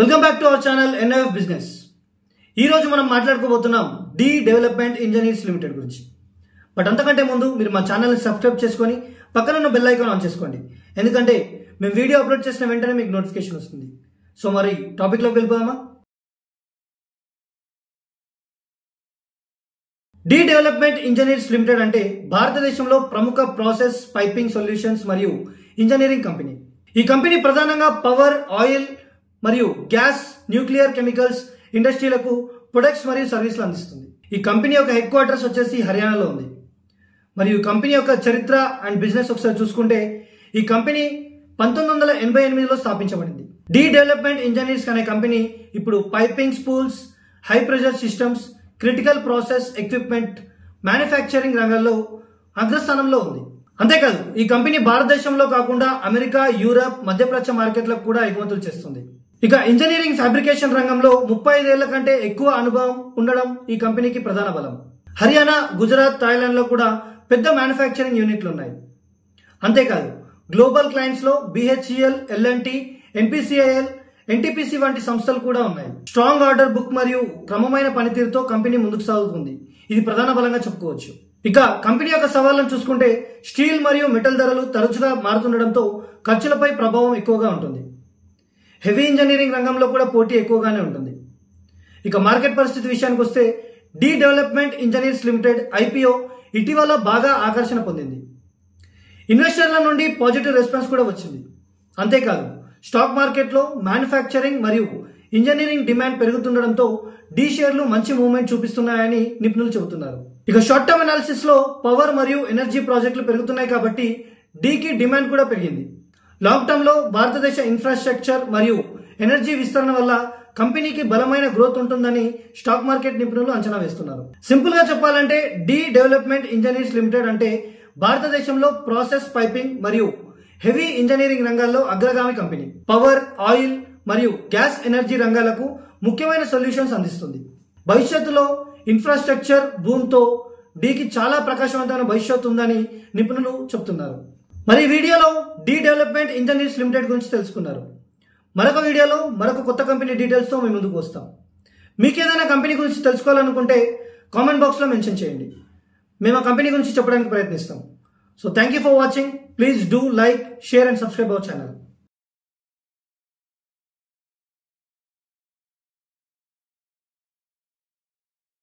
Welcome back to our channel NF business. ఈ రోజు మనం మాట్లాడుకోబోతున్నాం డి డెవలప్మెంట్ ఇంజనీర్స్ లిమిటెడ్ గురించి. బట్ అంతకంటే ముందు మీరు మా ఛానల్ని సబ్స్క్రైబ్ చేసుకొని పక్కన ఉన్న బెల్ ఐకాన్ ఆన్ చేసుకోండి, ఎందుకంటే మేము వీడియో అప్లోడ్ చేసిన వెంటనే మీకు నోటిఫికేషన్ వస్తుంది. సో మరి టాపిక్లోకి వెళ్ళిపోదామా? డి డెవలప్మెంట్ ఇంజనీర్స్ లిమిటెడ్ అంటే భారతదేశంలో ప్రముఖ ప్రాసెస్ పైపింగ్ సొల్యూషన్స్ మరియు ఇంజనీరింగ్ కంపెనీ. ఈ కంపెనీ ప్రధానంగా పవర్, ఆయిల్ మరియు గ్యాస్, న్యూక్లియర్, కెమికల్స్ ఇండస్ట్రీలకు ప్రొడక్ట్స్ మరియు సర్వీసులు అందిస్తుంది. ఈ కంపెనీ యొక్క హెడ్ క్వార్టర్స్ వచ్చేసి హర్యానాలో ఉంది. మరియు కంపెనీ యొక్క చరిత్ర అండ్ బిజినెస్ ఒకసారి చూసుకుంటే ఈ కంపెనీ 1988లో స్థాపించబడింది. డి డెవలప్మెంట్ ఇంజనీర్స్ అనే కంపెనీ ఇప్పుడు piping spools, high pressure systems, critical process equipment manufacturing రంగంలో అగ్రస్థానంలో ఉంది. అంతేకాదు ఈ కంపెనీ భారతదేశంలో కాకుండా అమెరికా, యూరప్, మధ్యప్రాచ్య మార్కెట్లకు కూడా ఎగుమతులు చేస్తుంది. ఇక ఇంజనీరింగ్ ఫ్యాబ్రికేషన్ రంగంలో 35 ఏళ్ల కంటే ఎక్కువ అనుభవం ఉండడం ఈ కంపెనీకి ప్రధాన బలం. హర్యానా, గుజరాత్, థాయిలాండ్ లో కూడా పెద్ద మ్యానుఫ్యాక్చరింగ్ యూనిట్లు ఉన్నాయి. అంతేకాదు గ్లోబల్ క్లయింట్స్ లో BHEL, L&T, NPCIL, NTPC వంటి సంస్థలు కూడా ఉన్నాయి. స్ట్రాంగ్ ఆర్డర్ బుక్ మరియు క్రమమైన పనితీరుతో కంపెనీ ముందుకు సాగుతుంది. ఇది ప్రధాన బలంగా చెప్పుకోవచ్చు. ఇక కంపెనీ యొక్క సవాళ్లను చూసుకుంటే స్టీల్ మరియు మెటల్ ధరలు తరచుగా మారుతుండటంతో ఖర్చులపై ప్రభావం ఎక్కువగా ఉంటుంది. హెవీ ఇంజనీరింగ్ రంగంలో కూడా పోటీ ఎక్కువగానే ఉంటుంది. ఇక మార్కెట్ పరిస్థితి విషయానికి వస్తే the development engineers limited IPO ఇటీవల బాగా ఆకర్షణ పొందింది. ఇన్వెస్టర్ల నుండి పాజిటివ్ రెస్పాన్స్ కూడా వచ్చింది. అంతేకాదు స్టాక్ మార్కెట్లో మ్యానుఫ్యాక్చరింగ్ మరియు ఇంజనీరింగ్ డిమాండ్ పెరుగుతుండటంతో డి షేర్లు మంచి మూవ్మెంట్ చూపిస్తున్నాయని నిపుణులు చెబుతున్నారు. ఇక షార్ట్ టర్మ్ అనాలిసిస్ లో పవర్ మరియు ఎనర్జీ ప్రాజెక్టులు పెరుగుతున్నాయి కాబట్టి డీకి డిమాండ్ కూడా పెరిగింది. లాంగ్ టర్మ్ లో భారతదేశ ఇన్ఫ్రాస్ట్రక్చర్ మరియు ఎనర్జీ విస్తరణ వల్ల కంపెనీకి బలమైన గ్రోత్ ఉంటుందని స్టాక్ మార్కెట్ నిపుణులు అంచనా వేస్తున్నారు. సింపుల్ గా చెప్పాలంటే డి డెవలప్మెంట్ ఇంజనీర్స్ లిమిటెడ్ అంటే భారతదేశంలో ప్రాసెస్ పైపింగ్ మరియు హెవీ ఇంజనీరింగ్ రంగాల్లో అగ్రగామి కంపెనీ. పవర్, ఆయిల్ మరియు గ్యాస్ ఎనర్జీ రంగాలకు ముఖ్యమైన సొల్యూషన్స్ అందిస్తుంది. భవిష్యత్తులో ఇన్ఫ్రాస్ట్రక్చర్ బూమ్తో డీకి చాలా ప్రకాశవంతమైన భవిష్యత్తు ఉందని నిపుణులు చెబుతున్నారు. మరి ఈ వీడియోలో డి డెవలప్మెంట్ ఇంజనీర్స్ లిమిటెడ్ గురించి తెలుసుకున్నారు. మరొక వీడియోలో మరొక కొత్త కంపెనీ డీటెయిల్స్తో మేము ముందుకు వస్తాం. మీకు ఏదైనా కంపెనీ గురించి తెలుసుకోవాలనుకుంటే కామెంట్ బాక్స్లో మెన్షన్ చేయండి. మేము ఆ కంపెనీ గురించి చెప్పడానికి ప్రయత్నిస్తాం. So thank you for watching. Please do like, share and subscribe our channel.